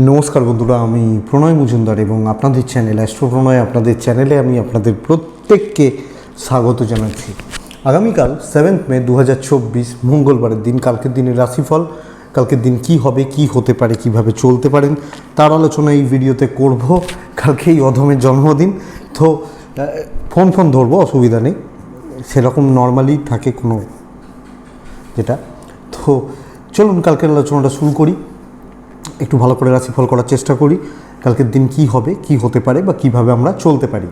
নমস্কার বন্ধুরা, আমি প্রণয় মজুমদার এবং আপনাদের চ্যানেল অ্যাস্ট্রো প্রণয় আপনাদের চ্যানেলে আমি আপনাদের প্রত্যেককে স্বাগত জানাচ্ছি। আগামীকাল 7 মে 2024 মঙ্গলবারের দিন, কালকের দিনের রাশিফল, কালকের দিন কি হবে, কি হতে পারে, কিভাবে চলতে পারেন তার আলোচনা এই ভিডিওতে করব। কালকে এই অধমের জন্মদিন, তো ফোন ধরবো, অসুবিধা নেই, সেরকম নর্মালি থাকে কোনো যেটা। তো চলুন কালকের আলোচনাটা শুরু করি, একটু ভালো করে রাশিফল করার চেষ্টা করি। কালকের দিন কি হবে, কি হতে পারে বা কিভাবে আমরা চলতে পারি।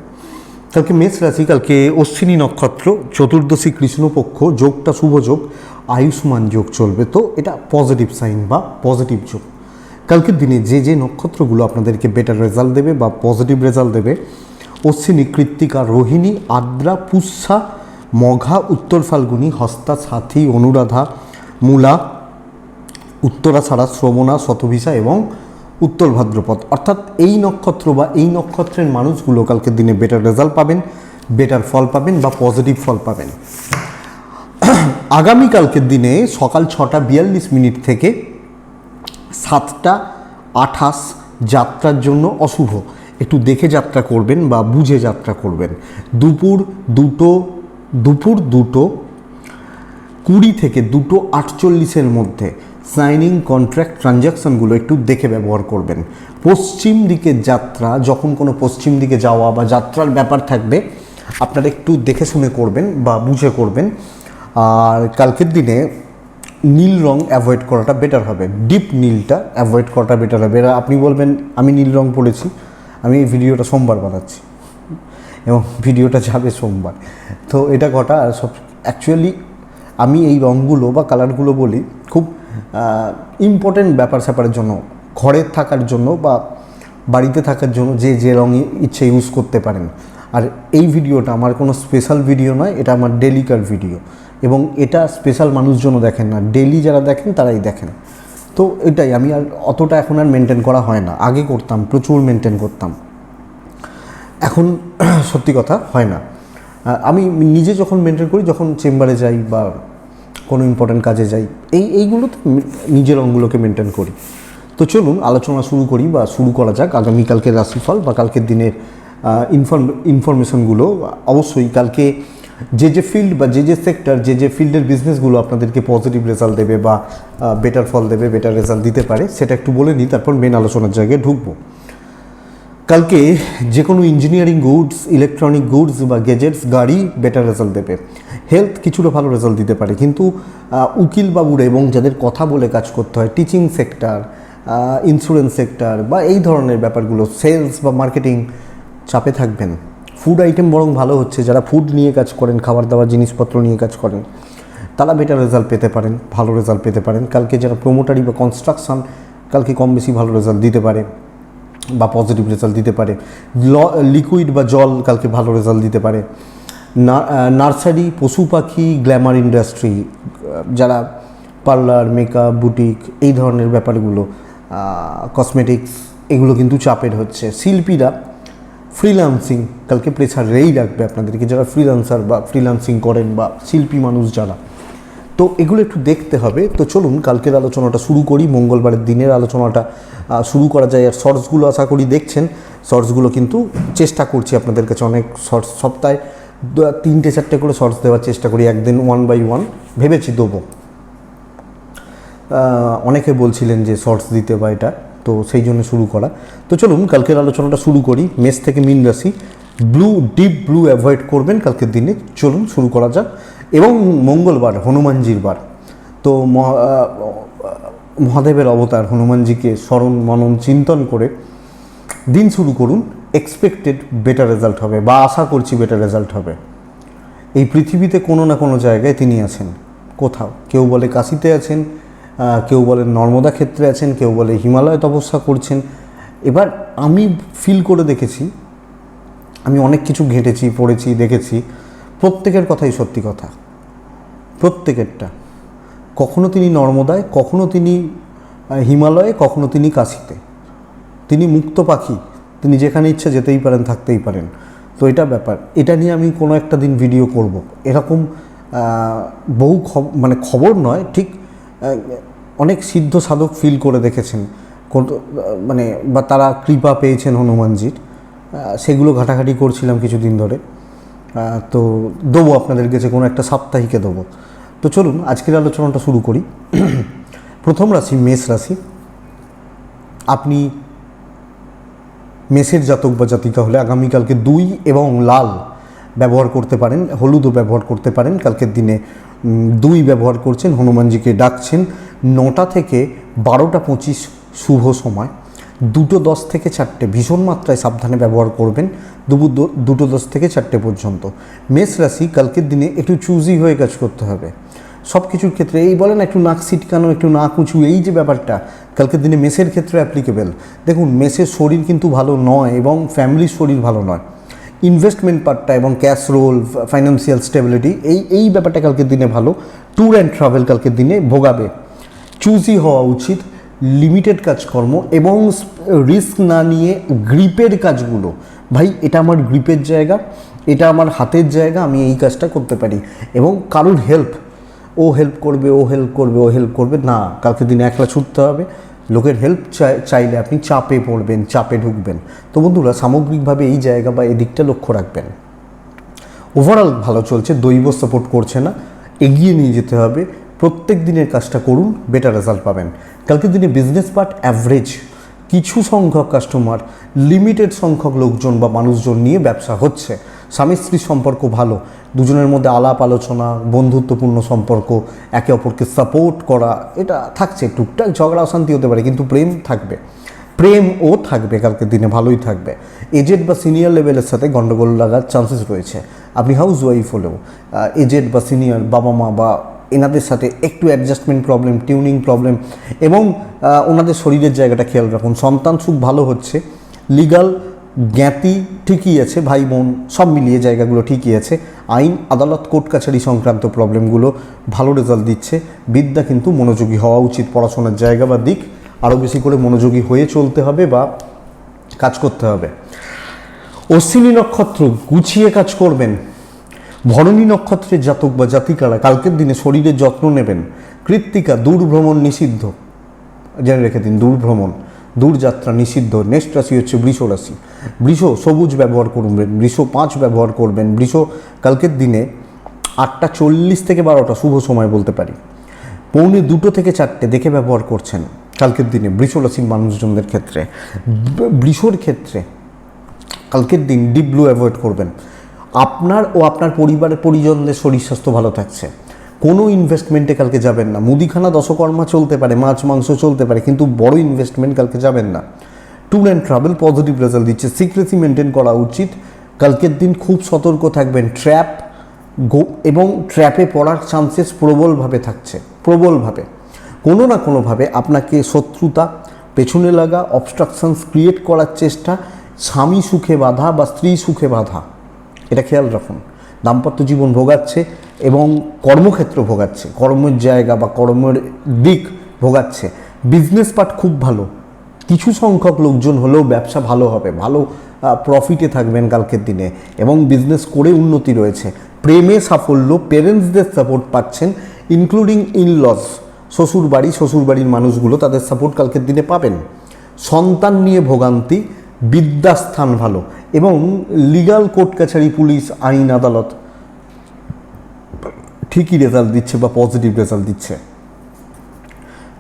কালকে মেষ রাশি, কালকে অশ্বিনী নক্ষত্র, চতুর্দশী কৃষ্ণপক্ষ, যোগটা শুভ যোগ, আয়ুষ্মান যোগ চলবে। তো এটা পজিটিভ সাইন বা পজিটিভ যোগ। কালকের দিনে যে যে নক্ষত্রগুলো আপনাদেরকে বেটার রেজাল্ট দেবে বা পজিটিভ রেজাল্ট দেবে: অশ্বিনী, কৃত্তিকা, রোহিণী, আদ্রা, পুষ্যা, মঘা, উত্তর ফাল্গুনী, হস্তা, সাথী, অনুরাধা, মূলা, উত্তরাষাঢ়া, শ্রবণা, শতভিষা এবং উত্তর ভাদ্রপদ। অর্থাৎ এই নক্ষত্র বা এই নক্ষত্রের মানুষগুলো কালকের দিনে বেটার রেজাল্ট পাবেন, বেটার ফল পাবেন বা পজিটিভ ফল পাবেন। আগামীকালকের দিনে সকাল 6:42 থেকে 7:28 যাত্রার জন্য অশুভ। একটু দেখে যাত্রা করবেন বা বুঝে যাত্রা করবেন। দুপুর 2:20 থেকে 2:48 মধ্যে সাইনিং, কন্ট্রাক্ট, ট্রানজ্যাকশানগুলো একটু দেখে ব্যবহার করবেন। পশ্চিম দিকের যাত্রা, যখন কোনো পশ্চিম দিকে যাওয়া বা যাত্রার ব্যাপার থাকবে, আপনারা একটু দেখে শুনে করবেন বা বুঝে করবেন। আর কালকের দিনে নীল রং অ্যাভয়েড করাটা বেটার হবে, ডিপ নীলটা অ্যাভয়েড করাটা বেটার হবে। এরা আপনি বলবেন আমি নীল রং পড়েছি, আমি এই ভিডিওটা সোমবার বানাচ্ছি এবং ভিডিওটা যাবে সোমবার। তো এটা ঘটা সব অ্যাকচুয়ালি আমি এই রঙগুলো বা কালারগুলো বলি খুব ইম্পর্টেন্ট ব্যাপার স্যাপারের জন্য, ঘরে থাকার জন্য বা বাড়িতে থাকার জন্য যে রঙ ইচ্ছে ইউজ করতে পারেন। আর এই ভিডিওটা আমার কোনো স্পেশাল ভিডিও নয়, এটা আমার ডেলিকার ভিডিও এবং এটা স্পেশাল মানুষজন দেখেন না, ডেলি যারা দেখেন তারাই দেখেন। তো এটাই, আমি আর অতটা এখন আর মেনটেন করা হয় না, আগে করতাম, প্রচুর মেনটেন করতাম, এখন সত্যি কথা হয় না। আমি নিজে যখন মেনটেন করি, যখন চেম্বারে যাই বা কোনো ইম্পর্ট্যান্ট কাজে যাই, এইগুলোতে নিজের রঙগুলোকে মেনটেন করি। তো চলুন আলোচনা শুরু করি বা শুরু করা যাক আগামীকালকের রাশিফল বা কালকের দিনের ইনফরমেশনগুলো। অবশ্যই কালকে যে ফিল্ড বা যে সেক্টর, যে ফিল্ডের বিজনেসগুলো আপনাদেরকে পজিটিভ রেজাল্ট দেবে বা বেটার ফল দেবে, বেটার রেজাল্ট দিতে পারে, সেটা একটু বলে নিই, তারপর মেন আলোচনার জায়গায় ঢুকবো। কালকে যে কোনো ইঞ্জিনিয়ারিং গুডস, ইলেকট্রনিক গুডস বা গ্যাজেটস, গাড়ি বেটার রেজাল্ট দেবে। হেলথ কিছুটা ভালো রেজাল্ট দিতে পারে, কিন্তু উকিল বাবুরা এবং যাদের কথা বলে কাজ করতে হয়, টিচিং সেক্টর, ইন্স্যুরেন্স সেক্টর বা এই ধরনের ব্যাপারগুলো, সেলস বা মার্কেটিং, চাপে থাকবেন। ফুড আইটেম বরং ভালো হচ্ছে, যারা ফুড নিয়ে কাজ করেন, খাবার দাবার জিনিসপত্র নিয়ে কাজ করেন, তারা বেটার রেজাল্ট পেতে পারেন, ভালো রেজাল্ট পেতে পারেন। কালকে যারা প্রোমোটারি বা কনস্ট্রাকশন, কালকে কম বেশি ভালো রেজাল্ট দিতে পারে বা পজিটিভ রেজাল্ট দিতে পারে। লিকুইড বা জল কালকে ভালো রেজাল্ট দিতে পারে। নার্সারি, পশু পাখি, গ্ল্যামার ইন্ডাস্ট্রি, যারা পার্লার, মেকআপ, বুটিক, এই ধরনের ব্যাপারগুলো, কসমেটিক্স, এগুলো কিন্তু চাপের হচ্ছে। শিল্পীরা, ফ্রিল্যান্সিং, কালকে প্রেসার রেই রাখবে আপনাদেরকে, যারা ফ্রিল্যান্সার বা ফ্রিল্যান্সিং করেন বা শিল্পী মানুষ যারা, তো এগুলো একটু দেখতে হবে। তো চলুন কালকের আলোচনাটা শুরু করি, মঙ্গলবারের দিনের আলোচনাটা শুরু করা যায়। আর শর্টসগুলো আশা করি দেখছেন, শর্টসগুলো কিন্তু চেষ্টা করছি আপনাদের কাছে অনেক শর্টস, সপ্তাহে 3-4টে করে শর্টস দেওয়ার চেষ্টা করি, একদিন 1 by 1 ভেবেছি দেবো। অনেকে বলছিলেন যে শর্টস দিতে বা এটা, তো সেই জন্য শুরু করা। তো চলুন কালকের আলোচনাটা শুরু করি। মেষ থেকে মীন রাশি, ডিপ ব্লু অ্যাভয়েড করবেন কালকের দিনে। চলুন শুরু করা যাক। এবং মঙ্গলবার হনুমানজির বার, তো মহাদেবের অবতার হনুমানজিকে স্মরণ, মনন, চিন্তন করে দিন শুরু করুন। এক্সপেক্টেড বেটার রেজাল্ট হবে বা আশা করছি বেটার রেজাল্ট হবে। এই পৃথিবীতে কোনো না কোনো জায়গায় তিনি আছেন, কোথাও। কেউ বলে কাশিতে আছেন, কেউ বলে নর্মদা ক্ষেত্রে আছেন, কেউ বলে হিমালয়ে তপস্যা করছেন। এবার আমি ফিল করে দেখেছি, আমি অনেক কিছু ঘেঁটেছি, পড়েছি, দেখেছি, প্রত্যেকের কথাই সত্যি কথা, প্রত্যেকেরটা। কখনো তিনি নর্মদায়, কখনো তিনি হিমালয়ে, কখনো তিনি কাশিতে। তিনি মুক্ত পাখি, তিনি যেখানে ইচ্ছা যেতেই পারেন, থাকতেই পারেন। তো এটা ব্যাপার, এটা নিয়ে আমি কোনো একটা দিন ভিডিও করব। এরকম বহু খবর নয়, ঠিক অনেক সিদ্ধ সাধক ফিল করে দেখেছেন মানে বা তারা কৃপা পেয়েছেন হনুমানজির, সেগুলো ঘাটাঘাটি করছিলাম কিছুদিন ধরে। তো দেবো আপনাদের কাছে কোনো একটা সাপ্তাহিকে দেবো। তো চলুন আজকের আলোচনাটা শুরু করি। প্রথম রাশি মেষ রাশি। আপনি মেষের জাতক বা জাতিকা হলে আগামীকালকে 2 এবং লাল ব্যবহার করতে পারেন, হলুদও ব্যবহার করতে পারেন। কালকের দিনে 2 ব্যবহার করছেন, হনুমানজিকে ডাকছেন। 9টা থেকে 12টা 25 শুভ সময়, 2:10 থেকে 4টে ভীষণ মাত্রায় সাবধানে ব্যবহার করবেন, দুপুর 2:10 থেকে 4টে পর্যন্ত। মেষ রাশি কালকের দিনে একটু চুজি হয়ে কাজ করতে হবে সব কিছুর ক্ষেত্রে। এই বলেন একটু নাক সিটকানো, একটু নাক উঁচু, এই যে ব্যাপারটা কালকের দিনে মেষের ক্ষেত্রে অ্যাপ্লিকেবল। দেখুন মেষের শরীর কিন্তু ভালো নয় এবং ফ্যামিলির শরীর ভালো নয়। ইনভেস্টমেন্ট পার্টটা এবং ক্যাশ রোল, ফাইন্যান্সিয়াল স্টেবিলিটি, এই ব্যাপারটা কালকের দিনে ভালো। ট্যুর অ্যান্ড ট্রাভেল কালকের দিনে ভোগাবে। চুজি হওয়া উচিত, লিমিটেড কাজকর্ম এবং রিস্ক না নিয়ে গ্রিপের কাজগুলো। ভাই এটা আমার গ্রিপের জায়গা, এটা আমার হাতের জায়গা, আমি এই কাজটা করতে পারি। এবং কারোর হেল্প, ও হেল্প করবে, ও হেল্প করবে, ও হেল্প করবে না, কালকের দিনে একলা ছুটতে হবে। লোকের হেল্প চাইলে আপনি চাপে পড়বেন, চাপে ঢুকবেন। তো বন্ধুরা সামগ্রিকভাবে এই জায়গা বা এদিকটা লক্ষ্য রাখবেন। ওভারঅল ভালো চলছে, দৈব সাপোর্ট করছে না, এগিয়ে নিয়ে যেতে হবে। প্রত্যেক দিনের কাজটা করুন, বেটার রেজাল্ট পাবেন। কালকের দিনে বিজনেস পার্ট অ্যাভারেজ, কিছু সংখ্যক কাস্টমার, লিমিটেড সংখ্যক লোকজন বা মানুষজন নিয়ে ব্যবসা হচ্ছে। স্বামী স্ত্রীর সম্পর্ক ভালো, দুজনের মধ্যে আলাপ আলোচনা, বন্ধুত্বপূর্ণ সম্পর্ক, একে অপরকে সাপোর্ট করা, এটা থাকছে। টুকটাক ঝগড়া অশান্তি হতে পারে কিন্তু প্রেম থাকবে, প্রেমও থাকবে কালকের দিনে, ভালোই থাকবে। এজেড বা সিনিয়র লেভেলের সাথে গন্ডগোল লাগার চান্সেস রয়েছে। আপনি হাউস ওয়াইফ হলেও এজেড বা সিনিয়র বাবা মা বা এনাদের সাথে একটু অ্যাডজাস্টমেন্ট প্রবলেম, টিউনিং প্রবলেম এবং ওনাদের শরীরের জায়গাটা খেয়াল রাখুন। সন্তান সুখ ভালো হচ্ছে, লিগাল জ্ঞাতি ঠিকই আছে, ভাই বোন সব মিলিয়ে জায়গাগুলো ঠিকই আছে। আইন আদালত কোর্ট কাছারি সংক্রান্ত প্রবলেমগুলো ভালো রেজাল্ট দিচ্ছে। বিদ্যা কিন্তু মনোযোগী হওয়া উচিত, পড়াশোনার জায়গা বা দিক আরও বেশি করে মনোযোগী হয়ে চলতে হবে বা কাজ করতে হবে। অশ্বিনী নক্ষত্র গুছিয়ে কাজ করবেন। ভরণী নক্ষত্রের জাতক বা জাতিকারা কালকের দিনে শরীরের যত্ন নেবেন। কৃত্তিকা দূরভ্রমণ নিষিদ্ধ, জেনে রেখে দিন, দূরভ্রমণ, দূরযাত্রা নিষিদ্ধ। নেক্সট রাশি হচ্ছে বৃষ রাশি। বৃষ সবুজ ব্যবহার করবেন, বৃষ 5 ব্যবহার করবেন। বৃষ কালকের দিনে 8:40 থেকে 12টা শুভ সময় বলতে পারি, 2:45 থেকে 4টে দেখে ব্যবহার করছেন কালকের দিনে বৃষ রাশির মানুষজনদের ক্ষেত্রে। বৃষর ক্ষেত্রে কালকের দিন ডিপ ব্লু অ্যাভয়েড করবেন। আপনার ও আপনার পরিবারের পরিজনদের শরীর স্বাস্থ্য ভালো থাকছে। কোনো ইনভেস্টমেন্টে কালকে যাবেন না। মুদিখানা দশকর্মা চলতে পারে, মাছ মাংস চলতে পারে, কিন্তু বড় ইনভেস্টমেন্ট কালকে যাবেন না। Tour and travel positive result দিচ্ছে। সিক্রেসি মেনটেন করা উচিত। কালকের দিন খুব সতর্ক থাকবেন। ট্র্যাপ এবং ট্র্যাপে পড়ার চান্সেস প্রবলভাবে থাকছে, প্রবলভাবে। কোনো না কোনোভাবে আপনাকে শত্রুতা, পেছনে লাগা, অবস্ট্রাকশনস ক্রিয়েট করার চেষ্টা, স্বামী সুখে বাধা বা স্ত্রী সুখে বাধা, এটা খেয়াল রাখুন। দাম্পত্য জীবন ভোগাচ্ছে এবং কর্মক্ষেত্র ভোগাচ্ছে, কর্মের জায়গা বা কর্মের দিক ভোগাচ্ছে। বিজনেস পার্ট খুব ভালো, কিছু সংখ্যক লোকজন হলেও ব্যবসা ভালো হবে, ভালো প্রফিটে থাকবেন কালকের দিনে এবং বিজনেস করে উন্নতি রয়েছে। প্রেমে সাফল্য, পেরেন্টসদের সাপোর্ট পাচ্ছেন, ইনক্লুডিং ইনলস, শ্বশুরবাড়ির মানুষগুলো তাদের সাপোর্ট কালকের দিনে পাবেন। সন্তান নিয়ে ভোগান্তি, বিদ্যাস্থান ভালো এবং লিগাল কোর্ট কাছারি, পুলিশ, আইন আদালত ঠিকই রেজাল্ট দিচ্ছে বা পজিটিভ রেজাল্ট দিচ্ছে।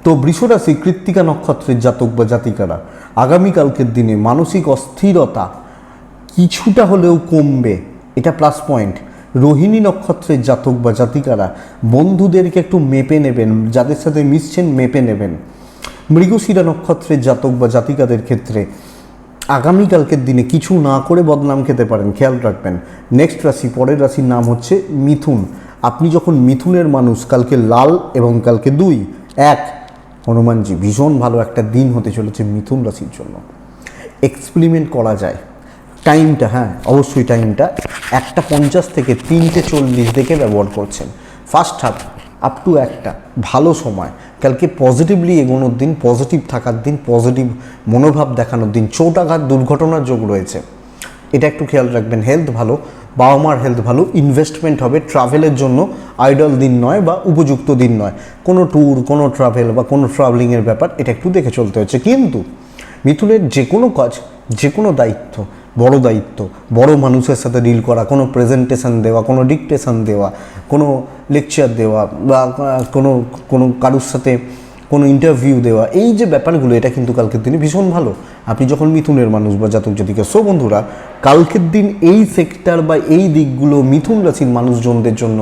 তো বৃষরাশি কৃত্তিকা নক্ষত্রের জাতক বা জাতিকারা আগামীকালকের দিনে মানসিক অস্থিরতা কিছুটা হলেও কমবে, এটা প্লাস পয়েন্ট। রোহিণী নক্ষত্রের জাতক বা জাতিকারা বন্ধুদেরকে একটু মেপে নেবেন, যাদের সাথে মিশছেন মেপে নেবেন। মৃগশিরা নক্ষত্রের জাতক বা জাতিকাদের ক্ষেত্রে আগামীকালকের দিনে কিছু না করে বদনাম খেতে পারেন, খেয়াল রাখবেন। নেক্সট রাশি, পরের রাশির নাম হচ্ছে মিথুন। আপনি যখন মিথুনের মানুষ, কালকে লাল এবং কালকে 2-1 হনুমানজি, ভীষণ ভালো একটা দিন হতে চলেছে মিথুন রাশির জন্য। এক্সপেরিমেন্ট করা যায়। টাইমটা, হ্যাঁ অবশ্যই টাইমটা 1:50 থেকে 3:40 দেখে ব্যবহার করছেন। ফার্স্ট হাফ আপ টু 1টা ভালো সময়। কালকে পজিটিভলি এগোনোর দিন, পজিটিভ থাকার দিন, পজিটিভ মনোভাব দেখানোর দিন। চোট আঘাত দুর্ঘটনার যোগ রয়েছে, এটা একটু খেয়াল রাখবেন। হেলথ ভালো, বাবা মার হেলথ ভালো, ইনভেস্টমেন্ট হবে, ট্রাভেলের জন্য আইডল দিন নয় বা উপযুক্ত দিন নয়, কোনো ট্যুর, কোনো ট্রাভেল বা কোনো ট্রাভেলিংয়ের ব্যাপার এটা একটু দেখে চলতে হচ্ছে। কিন্তু মিথুনের যে কোনো কাজ, যে কোনো দায়িত্ব, বড় মানুষের সাথে ডিল করা, কোনো প্রেজেন্টেশন দেওয়া, কোনো ডিকটেশন দেওয়া, কোনো লেকচার দেওয়া বা কোনো কারুর সাথে কোনো ইন্টারভিউ দেওয়া, এই যে ব্যাপারগুলো এটা কিন্তু কালকের দিনে ভীষণ ভালো আপনি যখন মিথুনের মানুষ বা জাতক জাতিকা। সো বন্ধুরা, কালকের দিন এই সেক্টর বা এই দিকগুলো মিথুন রাশির মানুষজনদের জন্য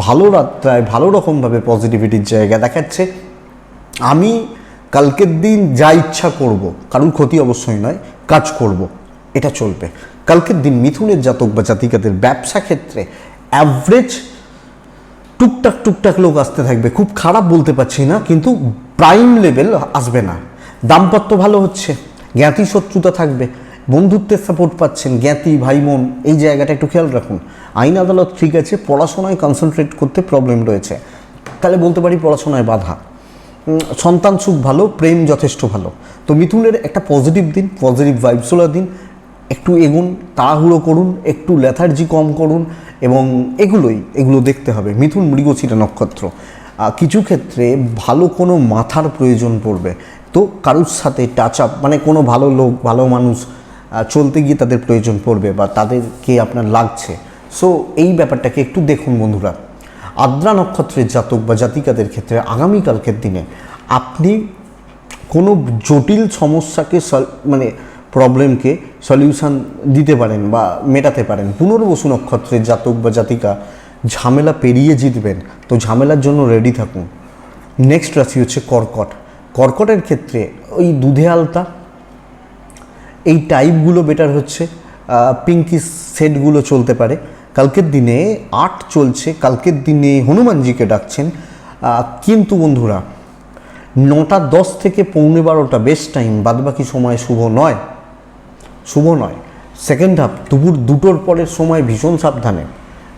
ভালো রাত্রায় ভালো রকমভাবে পজিটিভিটির জায়গা দেখাচ্ছে। আমি কালকের দিন যা ইচ্ছা করব, কারণ ক্ষতি অবশ্যই নয়, কাজ করব, এটা চলবে। কালকের দিন মিথুনের জাতক বা জাতিকাদের ব্যবসা ক্ষেত্রে অ্যাভারেজ টুকটাক লোক আসতে থাকবে, খুব খারাপ বলতে পারছি না, কিন্তু প্রাইম লেভেল আসবে না। দাম্পত্য ভালো হচ্ছে, জ্ঞাতি শত্রুতা থাকবে, বন্ধুত্বের সাপোর্ট পাচ্ছেন, জ্ঞাতি ভাই বোন, এই জায়গাটা একটু খেয়াল রাখুন। আইন আদালত ঠিক আছে, পড়াশোনায় কনসেন্ট্রেট করতে প্রবলেম রয়েছে, তাহলে বলতে পারি পড়াশোনায় বাধা। সন্তান সুখ ভালো, প্রেম যথেষ্ট ভালো। তো মিথুনের একটা পজিটিভ দিন, পজিটিভ ভাইবসওয়ালা দিন। একটু এগুন, তাড়াহুড়ো করুন, একটু লেথার্জি কম করুন, এবং এগুলো দেখতে হবে। মিথুন মৃগশিরা নক্ষত্র, কিছু ক্ষেত্রে ভালো কোনো মাথার প্রয়োজন পড়বে, তো কারুর সাথে টাচ আপ, মানে কোনো ভালো লোক, ভালো মানুষ চলতে গিয়ে তাদের প্রয়োজন পড়বে বা তাদেরকে আপনার লাগছে। সো এই ব্যাপারটাকে একটু দেখুন বন্ধুরা। আদ্রা নক্ষত্রের জাতক বা জাতিকাদের ক্ষেত্রে আগামীকালকের দিনে আপনি কোনো জটিল সমস্যাকে মানে প্রবলেমকে সলিউশন দিতে পারেন বা মেটাতে পারেন। পুনর্বসু নক্ষত্রের জাতক বা জাতিকা ঝামেলা পেরিয়ে জিতবেন, তো ঝামেলার জন্য রেডি থাকুন। নেক্সট রাশি হচ্ছে কর্কট। কর্কটের ক্ষেত্রে ওই দুধে আলতা এই টাইপগুলো বেটার হচ্ছে, পিঙ্কি সেটগুলো চলতে পারে। কালকের দিনে 8 চলছে, কালকের দিনে হনুমানজিকে ডাকছেন। কিন্তু বন্ধুরা 9:10 থেকে 11:15 বেস্ট টাইম, বাদবাকি সময় শুভ নয়। সেকেন্ড হাফ দুপুর 2টোর পরের সময় ভীষণ সাবধানে,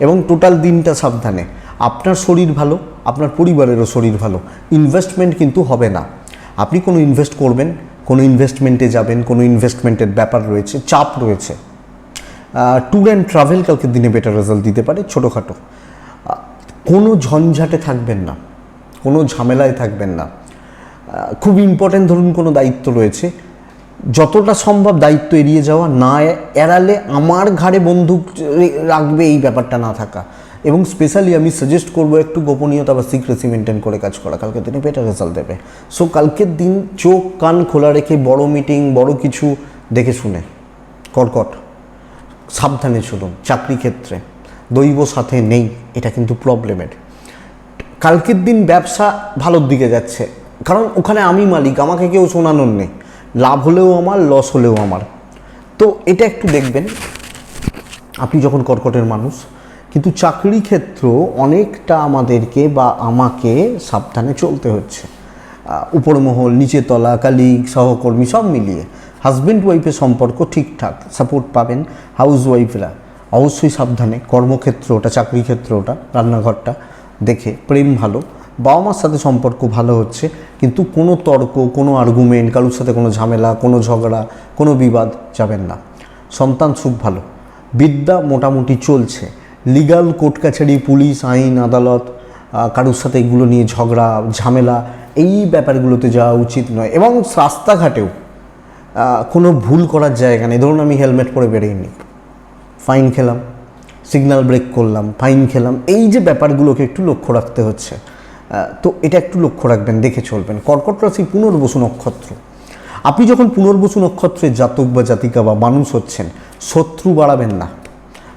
এবং টোটাল দিনটা সাবধানে। আপনার শরীর ভালো, আপনার পরিবারেরও শরীর ভালো। ইনভেস্টমেন্ট কিন্তু হবে না। আপনি কোনো ইনভেস্ট করবেন, কোনো ইনভেস্টমেন্টে যাবেন, কোনো ইনভেস্টমেন্টের ব্যাপার রয়েছে, চাপ রয়েছে। ট্যুর অ্যান্ড ট্রাভেল কালকের দিনে বেটার রেজাল্ট দিতে পারে। ছোটোখাটো কোনো ঝঞ্ঝাটে থাকবেন না, কোনো ঝামেলায় থাকবেন না। খুব ইম্পর্ট্যান্ট ধরুন কোনো দায়িত্ব রয়েছে, যতটা সম্ভব দায়িত্ব এড়িয়ে যাওয়া, না এড়ালে আমার ঘাড়ে বন্দুক রাখবে এই ব্যাপারটা না থাকা। এবং স্পেশালি আমি সাজেস্ট করবো একটু গোপনীয়তা বা সিক্রেসি মেনটেন করে কাজ করা, কালকের দিনে বেটার রেজাল্ট দেবে। সো কালকের দিন চোখ কান খোলা রেখে বড় মিটিং, বড় কিছু দেখে শুনে কর্কট সাবধানে চলুন। চাকরি ক্ষেত্রে দৈব সাথে নেই, এটা কিন্তু প্রবলেমের। কালকের দিন ব্যবসা ভালোর দিকে যাচ্ছে, কারণ ওখানে আমি মালিক, আমাকে কেউ শোনানোর নেই। লাভ হলেও আমার, লস হলেও আমার। তো এটা একটু দেখবেন আপনি যখন কর্কটের মানুষ। কিন্তু চাকরি ক্ষেত্র অনেকটা আমাদেরকে বা আমাকে সাবধানে চলতে হচ্ছে। উপরমহল, নিচে তলা, কালিগ, সহকর্মী সব মিলিয়ে হাজব্যান্ড ওয়াইফের সম্পর্ক ঠিকঠাক, সাপোর্ট পাবেন। হাউস ওয়াইফরা অবশ্যই সাবধানে, কর্মক্ষেত্র ওটা, চাকরি ক্ষেত্র ওটা, রান্নাঘরটা দেখে। প্রেম ভালো, বাবা মার সাথে সম্পর্ক ভালো হচ্ছে, কিন্তু কোনো তর্ক, কোনো আর্গুমেন্ট, কারোর সাথে কোনো ঝামেলা, কোনো ঝগড়া, কোনো বিবাদ যাবেন না। সন্তান সুখ ভালো, বিদ্যা মোটামুটি চলছে। লিগাল, কোর্ট কাছারি, পুলিশ, আইন আদালত, কারোর সাথে এগুলো নিয়ে ঝগড়া ঝামেলা, এই ব্যাপারগুলোতে যাওয়া উচিত নয়। এবং রাস্তাঘাটেও কোনো ভুল করার জায়গা নেই। ধরুন আমি হেলমেট পরে বেরোইনি, ফাইন খেলাম, সিগন্যাল ব্রেক করলাম, ফাইন খেলাম, এই যে ব্যাপারগুলোকে একটু লক্ষ্য রাখতে হচ্ছে। তো এটা একটু লক্ষ্য রাখবেন, দেখে চলবেন। কর্কট রাশি পুনর্বসু নক্ষত্র। আপনি যখন পুনর্বসু নক্ষত্রের জাতক বা জাতিকা বা মানুষ হচ্ছেন, শত্রু বাড়াবেন না।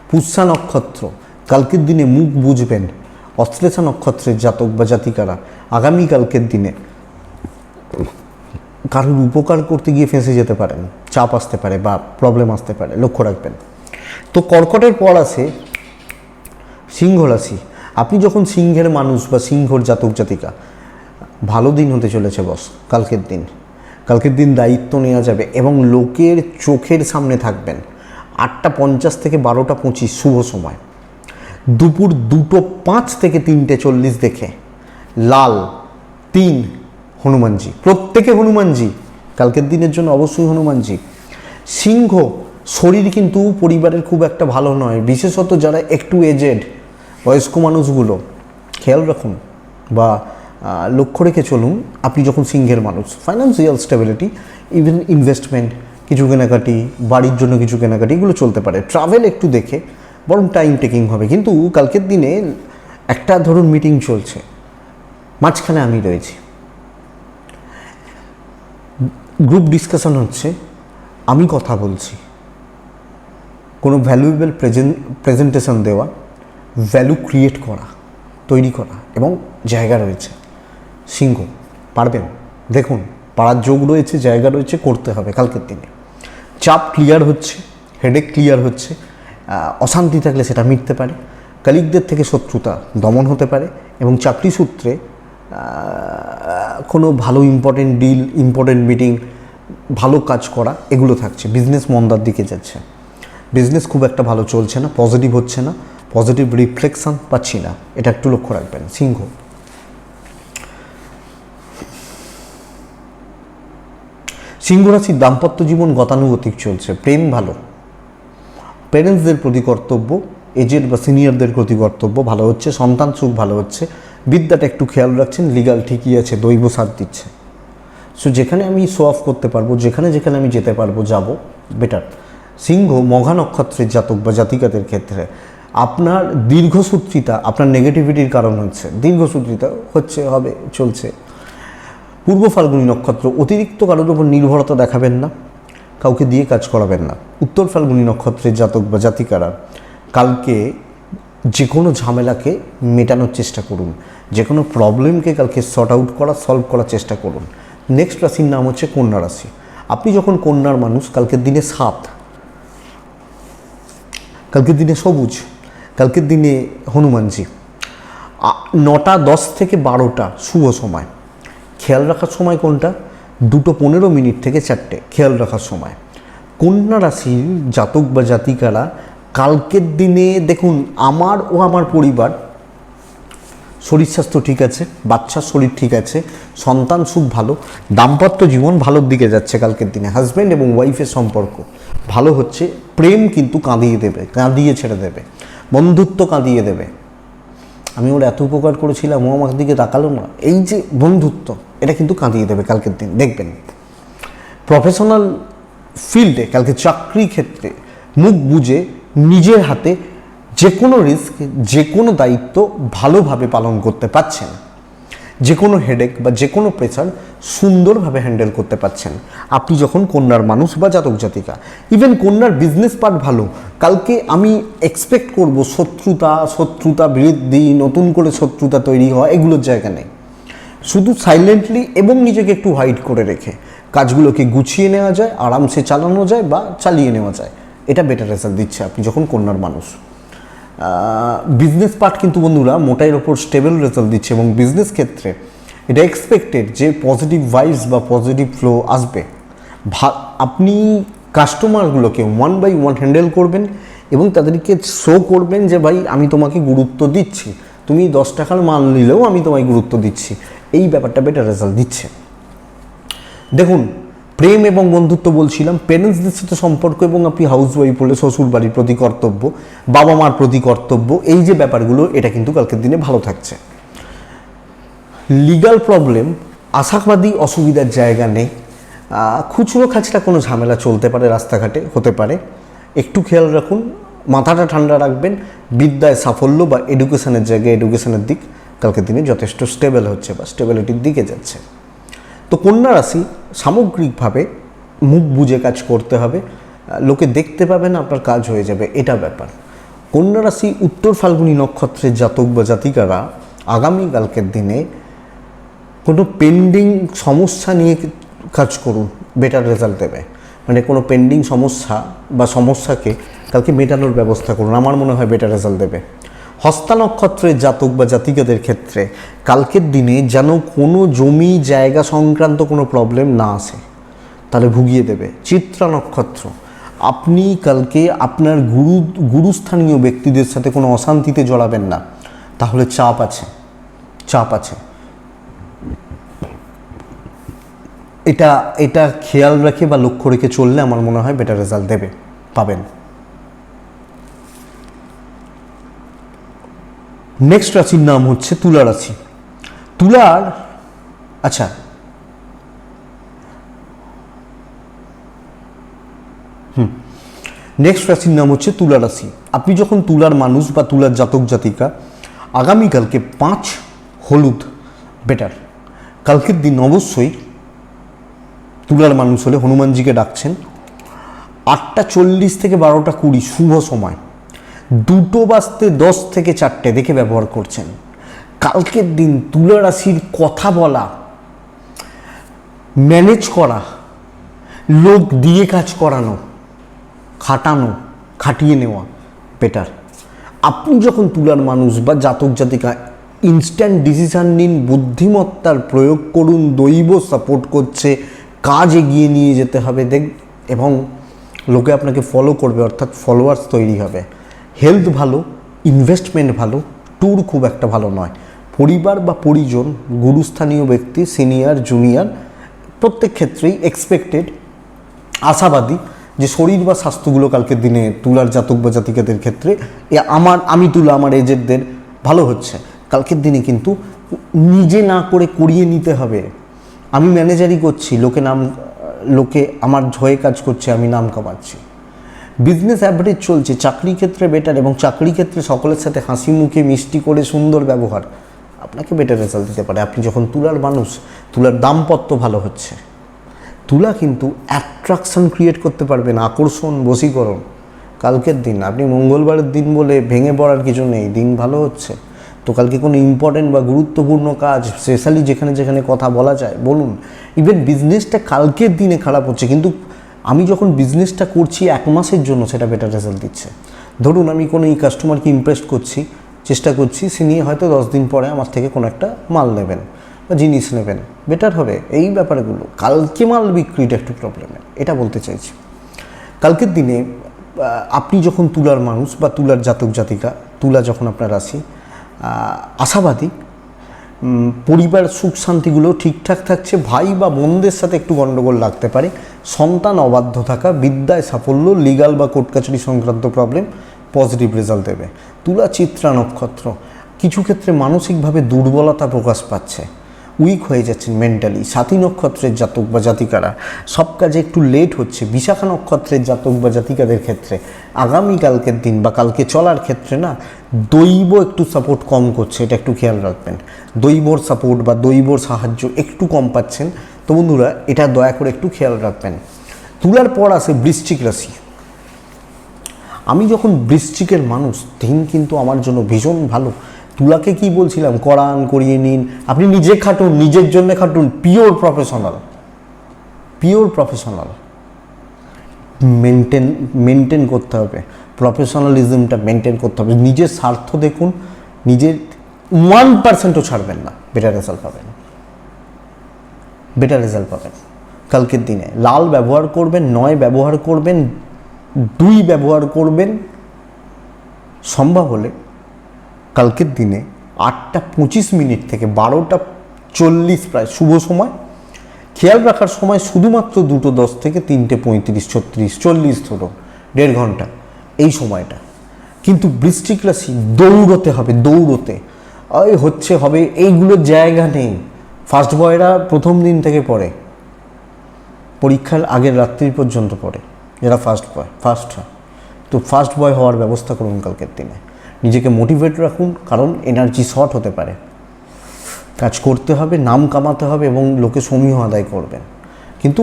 পুষ্যা নক্ষত্র, কালকের দিনে মুখ বুঝবেন। অশ্লেষা নক্ষত্রের জাতক বা জাতিকারা আগামীকালকের দিনে কারোর উপকার করতে গিয়ে ফেঁসে যেতে পারেন, চাপ আসতে পারে বা প্রবলেম আসতে পারে, লক্ষ্য রাখবেন। তো কর্কটের পর আছে সিংহ রাশি। আপনি যখন সিংহের মানুষ বা সিংহর জাতক জাতিকা, ভালো দিন হতে চলেছে বস। কালকের দিন দায়িত্ব নেওয়া যাবে এবং লোকের চোখের সামনে থাকবেন। 8:50 থেকে 12:25 শুভ সময়। দুপুর 2:05 থেকে 3:40 দেখে লাল 3 হনুমানজি, প্রত্যেকে হনুমানজি, কালকের দিনের জন্য অবশ্যই হনুমানজি। সিংহ শরীর কিন্তু পরিবারের খুব একটা ভালো নয়, বিশেষত যারা একটু এজেড বয়স্ক মানুষগুলো খেয়াল রাখুন বা লক্ষ্য রেখে চলুন। আপনি যখন সিংহের মানুষ, ফাইন্যান্সিয়াল স্টেবিলিটি, ইভেন ইনভেস্টমেন্ট, কিছু কেনাকাটি, বাড়ির জন্য কিছু কেনাকাটি, এগুলো চলতে পারে। ট্রাভেল একটু দেখে, বরং টাইম টেকিং হবে। কিন্তু কালকের দিনে একটা ধরুন মিটিং চলছে, মাঝখানে আমি রয়েছি, গ্রুপ ডিসকাশন হচ্ছে, আমি কথা বলছি, কোনো ভ্যালুয়েবল প্রেজেন্টেশন দেওয়া, ভ্যালু ক্রিয়েট করা, তৈরি করা এবং জায়গা রয়েছে। সিংহ পারবেন, দেখুন পারার যোগ রয়েছে, জায়গা রয়েছে, করতে হবে কালকের দিনে। চাপ ক্লিয়ার হচ্ছে, হেডেক ক্লিয়ার হচ্ছে, অশান্তি থাকলে সেটা মিটতে পারে, কলিগদের থেকে শত্রুতা দমন হতে পারে এবং চাকরি সূত্রে কোনো ভালো ইম্পর্টেন্ট ডিল, ইম্পর্টেন্ট মিটিং, ভালো কাজ করা, এগুলো থাকছে। বিজনেস মন্দার দিকে যাচ্ছে, বিজনেস খুব একটা ভালো চলছে না, পজিটিভ হচ্ছে না, পজিটিভ রিফ্লেকশন পাচ্ছি না, এটা একটু লক্ষ্য রাখবেন সিংহ। সিংহ রাশির দাম্পত্য জীবন গতানুগতিক চলছে, প্রেম ভালো, প্যারেন্টসদের প্রতি কর্তব্য, এজেড বা সিনিয়রদের প্রতি কর্তব্য ভালো হচ্ছে, সন্তান সুখ ভালো হচ্ছে, বিদ্যাটা একটু খেয়াল রাখছেন, লিগাল ঠিকই আছে, দৈব সাথ দিচ্ছে। সো যেখানে আমি শো অফ করতে পারবো, যেখানে যেখানে আমি যেতে পারবো যাব, বেটার। সিংহ মঘা নক্ষত্রের জাতক বা জাতিকাদের ক্ষেত্রে আপনার দীর্ঘসূত্রিতা আপনার নেগেটিভিটির কারণ হচ্ছে, দীর্ঘসূত্রিতা হচ্ছে, হবে, চলছে। পূর্ব ফাল্গুনী নক্ষত্র, অতিরিক্ত কারোর উপর নির্ভরতা দেখাবেন না, কাউকে দিয়ে কাজ করাবেন না। উত্তর ফাল্গুনী নক্ষত্রের জাতক বা জাতিকারা কালকে যে কোনো ঝামেলাকে মেটানোর চেষ্টা করুন, যে কোনো প্রবলেমকে কালকে সর্ট আউট করা, সলভ করার চেষ্টা করুন। নেক্সট রাশির নাম হচ্ছে কন্যা রাশি। আপনি যখন কন্যার মানুষ, কালকের দিনে 7, কালকের দিনে সবুজ, কালকের দিনে হনুমানজি, 9টা 10 থেকে 12টা শুভ সময়। খেয়াল রাখার সময় কোনটা? 2:15 থেকে 4টে খেয়াল রাখার সময়। কন্যা রাশির জাতক বা জাতিকারা কালকের দিনে দেখুন, আমার ও আমার পরিবার শরীর স্বাস্থ্য ঠিক আছে, বাচ্চার শরীর ঠিক আছে, সন্তান সুখ ভালো, দাম্পত্য জীবন ভালোর দিকে যাচ্ছে। কালকের দিনে হাজব্যান্ড এবং ওয়াইফের সম্পর্ক ভালো হচ্ছে, প্রেম কিন্তু কাঁদিয়ে দেবে, কাঁদিয়ে ছেড়ে দেবে, বন্ধুত্ব কাঁদিয়ে দেবে। আমি ওর এত উপকার করেছিলাম, ও আমার দিকে তাকালো না, এই যে বন্ধুত্ব, এটা কিন্তু কাঁদিয়ে দেবে কালকের দিন, দেখবেন। প্রফেশনাল ফিল্ডে কালকে চাকরি ক্ষেত্রে মুখ বুজে নিজের হাতে যে কোনো রিস্ক, যে কোনো দায়িত্ব ভালোভাবে পালন করতে পারছেন, যে কোনো হেডেক বা যে কোনো প্রেশার সুন্দরভাবে হ্যান্ডেল করতে পারছেন আপনি যখন কন্যার মানুষ বা জাতক জাতিকা। ইভেন কন্যার বিজনেস পার্ট ভালো, কালকে আমি এক্সপেক্ট করব শত্রুতা বৃদ্ধি, নতুন করে শত্রুতা তৈরি হওয়া, এগুলোর জায়গা নেই। শুধু সাইলেন্টলি এবং নিজেকে একটু হাইড করে রেখে কাজগুলোকে গুছিয়ে নেওয়া যায়, আরামসে চালানো যায় বা চালিয়ে নেওয়া যায়, এটা বেটার রেজাল্ট দিচ্ছে আপনি যখন কন্যার মানুষ। বিজনেস পার্ট কিন্তু বন্ধুরা মোটাইয়ের ওপর স্টেবল রেজাল্ট দিচ্ছে এবং বিজনেস ক্ষেত্রে এটা এক্সপেক্টেড যে পজিটিভ ভাইবস বা পজিটিভ ফ্লো আসবে। আপনি কাস্টমারগুলোকে 1 by 1 হ্যান্ডেল করবেন এবং তাদেরকে শো করবেন যে ভাই আমি তোমাকে গুরুত্ব দিচ্ছি, তুমি 10 টাকার মাল নিলেও আমি তোমায় গুরুত্ব দিচ্ছি, এই ব্যাপারটা বেটার রেজাল্ট দিচ্ছে। দেখুন, প্রেম এবং বন্ধুত্ব বলছিলাম, প্যারেন্টসদের সাথে সম্পর্ক এবং আপনি হাউস ওয়াইফ হলে শ্বশুর বাড়ির প্রতি কর্তব্য, বাবা মার প্রতি কর্তব্য, এই যে ব্যাপারগুলো, এটা কিন্তু কালকের দিনে ভালো থাকছে। লিগাল প্রবলেম, আশাবাদী অসুবিধার জায়গা নেই। খুচরো খাচরা কোনো ঝামেলা চলতে পারে, রাস্তাঘাটে হতে পারে, একটু খেয়াল রাখুন, মাথাটা ঠান্ডা রাখবেন। বিদ্যায় সাফল্য বা এডুকেশনের জায়গায়, এডুকেশনের দিক কালকের দিনে যথেষ্ট স্টেবল হচ্ছে বা স্টেবিলিটির দিকে যাচ্ছে। তো কন্যা রাশি সামগ্রিকভাবে মুখ বুজে কাজ করতে হবে, লোকে দেখতে পাবে না, আপনার কাজ হয়ে যাবে, এটা ব্যাপার। কন্যা রাশি উত্তর ফাল্গুনী নক্ষত্রের জাতক বা জাতিকারা আগামীকালকের দিনে কোনো পেন্ডিং সমস্যা নিয়ে কাজ করুন, বেটার রেজাল্ট দেবে। মানে কোনো পেন্ডিং সমস্যা বা সমস্যাকে কালকে মেটানোর ব্যবস্থা করুন, আমার মনে হয় বেটার রেজাল্ট দেবে। হস্তা নক্ষত্রের জাতক বা জাতিকাদের ক্ষেত্রে কালকের দিনে যেন কোনো জমি জায়গা সংক্রান্ত কোনো প্রবলেম না আসে, তাহলে ভুগিয়ে দেবে। চিত্রা নক্ষত্র, আপনি কালকে আপনার গুরুস্থানীয় ব্যক্তিদের সাথে কোনো অশান্তিতে জড়াবেন না, তাহলে চাপ আছে। এটা খেয়াল রেখে বা লক্ষ্য রেখে চললে আমার মনে হয় বেটার রেজাল্ট দেবে। পাবেন। নেক্সট রাশির নাম হচ্ছে তুলা রাশি। তুলার আচ্ছা নেক্সট রাশির নাম হচ্ছে তুলা রাশি। আপনি যখন তুলার মানুষ বা তুলার জাতক জাতিকা, আগামীকালকে 5 হলুদ বেটার। কালকের দিন অবশ্যই তুলার মানুষ হলে হনুমানজিকে ডাকছেন। 8:40 থেকে 12:20 শুভ সময়, 2:10 থেকে 4টে দেখে ব্যবহার করছেন। কালকের দিন তুলা রাশির কথা বলা, ম্যানেজ করা, লোক দিয়ে কাজ করানো, খাটানো, খাটিয়ে নেওয়া বেটার। আপনি যখন তুলার মানুষ বা জাতক জাতিকা, ইনস্ট্যান্ট ডিসিশান নিন, বুদ্ধিমত্তার প্রয়োগ করুন, দৈব সাপোর্ট করছে, কাজ এগিয়ে নিয়ে যেতে হবে এবং লোকে আপনাকে ফলো করবে, অর্থাৎ ফলোয়ার্স তৈরি হবে। হেলথ ভালো, ইনভেস্টমেন্ট ভালো, ট্যুর খুব একটা ভালো নয়। পরিবার বা পরিজন, গুরুস্থানীয় ব্যক্তি, সিনিয়র জুনিয়র, প্রত্যেক ক্ষেত্রেই এক্সপেক্টেড, আশাবাদী যে শরীর বা স্বাস্থ্যগুলো কালকের দিনে তুলার জাতক বা জাতিকাদের ক্ষেত্রে আমি তুলা আমার এজেন্টদের ভালো হচ্ছে। কালকের দিনে কিন্তু নিজে না করে করিয়ে নিতে হবে। আমি ম্যানেজারই করছি, লোকে আমার হয়ে কাজ করছে, আমি নাম কামাচ্ছি। বিজনেস অ্যাভারেজ চলছে, চাকরি ক্ষেত্রে বেটার, এবং চাকরি ক্ষেত্রে সকলের সাথে হাসি মুখে মিষ্টি করে সুন্দর ব্যবহার আপনাকে বেটার রেজাল্ট দিতে পারে। আপনি যখন তুলার মানুষ, তুলার দাম্পত্য ভালো হচ্ছে। তুলা কিন্তু অ্যাট্রাকশন ক্রিয়েট করতে পারবেন, আকর্ষণ, বশীকরণ। কালকের দিন আপনি মঙ্গলবারের দিন বলে ভেঙে পড়ার কিছু নেই, দিন ভালো হচ্ছে। তো কালকে কোনো ইম্পর্টেন্ট বা গুরুত্বপূর্ণ কাজ, স্পেশালি যেখানে যেখানে কথা বলা যায় বলুন। ইভেন বিজনেসটা কালকের দিনে খারাপ হচ্ছে, কিন্তু আমি যখন বিজনেসটা করছি 1 মাসের জন্য সেটা বেটার রেজাল্ট দিচ্ছে। ধরুন আমি কোনো এই কাস্টমারকে ইমপ্রেস করছি, চেষ্টা করছি, সে নিয়ে হয়তো 10 দিন পরে আমার থেকে কোনো একটা মাল নেবেন বা জিনিস নেবেন, বেটার হবে এই ব্যাপারগুলো। কালকে মাল বিক্রিটা একটু প্রবলেমের, এটা বলতে চাইছি। কালকের দিনে আপনি যখন তুলার মানুষ বা তুলার জাতক জাতিকা, তুলা যখন আপনার রাশি, আশাবাদী, পরিবার সুখ শান্তিগুলো ঠিকঠাক থাকছে। ভাই বা বোনদের সাথে একটু গণ্ডগোল লাগতে পারে, সন্তান অবাধ্য থাকা, বিদ্যায় সাফল্য, লিগাল বা কোর্ট কাছারি সংক্রান্ত প্রবলেম পজিটিভ রেজাল্ট দেবে। তুলা চিত্রা নক্ষত্র, কিছু ক্ষেত্রে মানসিকভাবে দুর্বলতা প্রকাশ পাচ্ছে, উইক হয়ে যাচ্ছেন মেন্টালি। সাথী নক্ষত্রের জাতক বা জাতিকারা সব কাজে একটু লেট হচ্ছে। বিশাখা নক্ষত্রের জাতক বা জাতিকাদের ক্ষেত্রে আগামীকালকের দিন বা কালকে চলার ক্ষেত্রে না, দৈব একটু সাপোর্ট কম করছে, এটা একটু খেয়াল রাখবেন। দৈবর সাপোর্ট বা দৈবর সাহায্য একটু কম পাচ্ছেন, তো বন্ধুরা এটা দয়া করে একটু খেয়াল রাখবেন। তুলার পর আসে বৃশ্চিক রাশি। আমি যখন বৃশ্চিকের মানুষ, দিন কিন্তু আমার জন্য ভীষণ ভালো। তুলাকে কি বলছিলাম, করিয়ে নিন, আপনি নিজে খাটুন, নিজের জন্য খাটুন, পিওর প্রফেশনাল মেনটেন করতে হবে। প্রফেশনালিজমটা মেনটেন করতে হবে। নিজের স্বার্থ দেখুন, নিজের 1%ও ছাড়বেন না, বেটার রেজাল্ট পাবেন। কালকের দিনে লাল ব্যবহার করবেন, 9 ব্যবহার করবেন, 2 ব্যবহার করবেন। সম্ভব হলে কালকের দিনে 8:25 থেকে 12:40 প্রায় শুভ সময়। খেয়াল রাখার সময় শুধুমাত্র 2:10 থেকে 3:35, 36, 40 ধরুন, 1.5 ঘন্টা এই সময়টা। কিন্তু বৃশ্চিক রাশি দৌড়তে হবে, হবে এইগুলোর জায়গা নেই। ফার্স্ট বয়রা প্রথম দিন থেকে পড়ে, পরীক্ষার আগের রাত্রি পর্যন্ত পড়ে যারা ফার্স্ট হয়। তো ফার্স্ট বয় হওয়ার ব্যবস্থা করুন কালকের দিনে। নিজেকে মোটিভেট রাখুন, কারণ এনার্জি শর্ট হতে পারে। কাজ করতে হবে, নাম কামাতে হবে এবং লোকে সমীহ আদায় করবেন। কিন্তু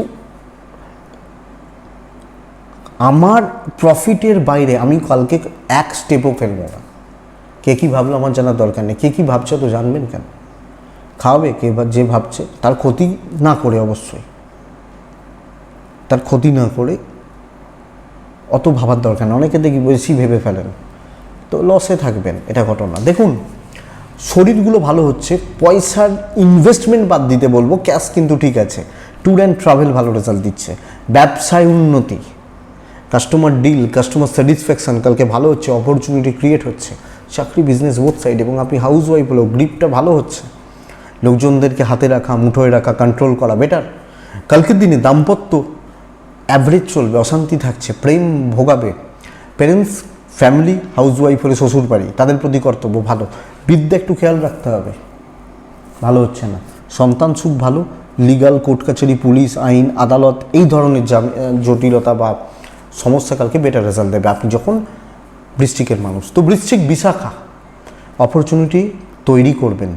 আমার প্রফিটের বাইরে আমি কালকে 1 স্টেপও ফেলবো না। কে কী ভাবলো আমার জানার দরকার নেই। কে কী ভাবছে তো জানবেন কেন? খাওয়াবে যে ভাবছে, তার ক্ষতি না করে, অবশ্যই তার ক্ষতি না করে অত ভাবার দরকার না। অনেকে দেখি বেশি ভেবে ফেলেন, তো লসে থাকবেন, এটা ঘটনা। দেখুন শরীরগুলো ভালো হচ্ছে, পয়সার ইনভেস্টমেন্ট বাদ দিতে বলবো, ক্যাশ কিন্তু ঠিক আছে। ট্যুর অ্যান্ড ট্রাভেল ভালো রেজাল্ট দিচ্ছে। ব্যবসায় উন্নতি, কাস্টমার ডিল, কাস্টমার স্যাটিসফ্যাকশান কালকে ভালো হচ্ছে, অপরচুনিটি ক্রিয়েট হচ্ছে। চাকরি বিজনেস বোথ সাইড, এবং আপনি হাউস ওয়াইফ হলেও গ্রিপটা ভালো হচ্ছে। লোকজনদেরকে হাতে রাখা, মুঠোয় রাখা, কন্ট্রোল করা বেটার। কালকের দিনে দাম্পত্য অ্যাভারেজ চলবে, অশান্তি থাকছে, প্রেম ভোগাবে। প্যারেন্টস, ফ্যামিলি, হাউসওয়াইফ হলে শ্বশুর বাড়ি, তাদের প্রতি কর্তব্য ভালো। বিদ্যা একটু খেয়াল রাখতে হবে, ভালো হচ্ছে না। সন্তান সুখ ভালো। লিগাল, কোর্ট কাছারি, পুলিশ, আইন, আদালত, এই ধরনের জটিলতা বা সমস্যা কালকে বেটার রেজাল্ট দেবে আপনি যখন বৃশ্চিকের মানুষ। তো বৃশ্চিক, বিশাখা, অপরচুনিটি তৈরি করবেন।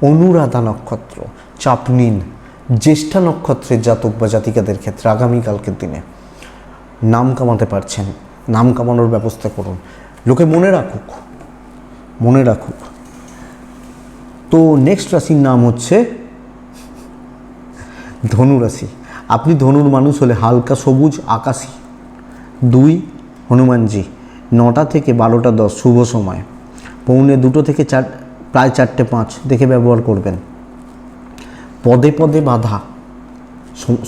অনুরাধা নক্ষত্র, চাপ নিন। জ্যেষ্ঠা নক্ষত্রের জাতক বা জাতিকাদের ক্ষেত্রে আগামীকালকের দিনে নাম কামাতে পারছেন, নাম কামানোর ব্যবস্থা করুন, লোকে মনে রাখুক, মনে রাখুক। তো নেক্সট রাশির নাম হচ্ছে ধনু রাশি। আপনি ধনুর মানুষ হলে হালকা সবুজ, আকাশি 2, হনুমানজি, 9টা থেকে 12টা 10 শুভ সময়, 2:45 থেকে প্রায় 4টে 5 দেখে ব্যবহার করবেন। পদে পদে বাধা,